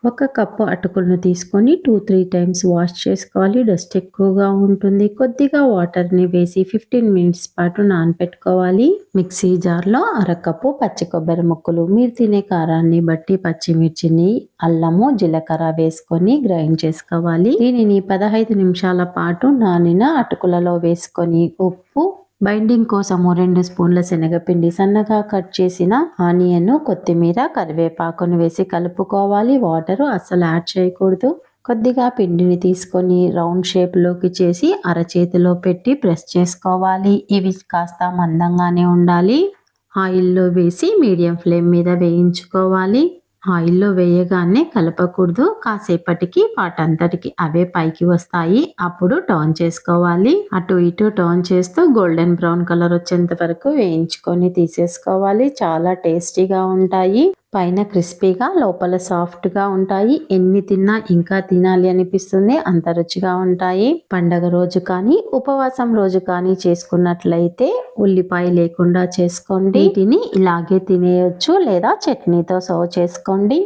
ఒక కప్పు అటుకులను తీసుకొని 2-3 టైమ్స్ వాష్ చేసుకోవాలి. డస్ట్ ఎక్కువగా ఉంటుంది. కొద్దిగా వాటర్‌ని వేసి 15 మినిట్స్ పాటు నానపెట్టుకోవాలి. మిక్సీ జార్‌లో అరకప్పు పచ్చి కొబ్బరి ముక్కలు, మీరు తినే కారాన్ని బట్టి పచ్చిమిర్చిని, అల్లము, జీలకర్ర వేసుకొని గ్రైండ్ చేసుకోవాలి. దీనిని 15 నిమిషాల పాటు నానిన అటుకులలో వేసుకొని ఉప్పు, బైండింగ్ కోసము 2 స్పూన్ల శనగపిండి, సన్నగా కట్ చేసిన ఆనియన్, కొత్తిమీర, కరివేపాకును వేసి కలుపుకోవాలి. వాటర్ అస్సలు యాడ్ చేయకూడదు. కొద్దిగా పిండిని తీసుకొని రౌండ్ షేప్లోకి చేసి అరచేతిలో పెట్టి ప్రెస్ చేసుకోవాలి. ఇవి కాస్త మందంగానే ఉండాలి. ఆయిల్లో వేసి మీడియం ఫ్లేమ్ మీద వేయించుకోవాలి. ఆయిల్లో వేయగానే కలపకూడదు. కాసేపటికి వాటంతటికి అవే పైకి వస్తాయి. అప్పుడు టర్న్ చేసుకోవాలి. అటు ఇటు టర్న్ చేస్తూ గోల్డెన్ బ్రౌన్ కలర్ వచ్చేంత వరకు వేయించుకొని తీసేసుకోవాలి. చాలా టేస్టీగా ఉంటాయి. పైన క్రిస్పీగా, లోపల సాఫ్ట్గా ఉంటాయి. ఎన్ని తిన్నా ఇంకా తినాలి అనిపిస్తుంది, అంత రుచిగా ఉంటాయి. పండగ రోజు కానీ ఉపవాసం రోజు కానీ చేసుకున్నట్లయితే ఉల్లిపాయ లేకుండా చేసుకోండి. వీటిని ఇలాగే తినేయొచ్చు లేదా చట్నీతో సర్వ్ చేసుకోండి.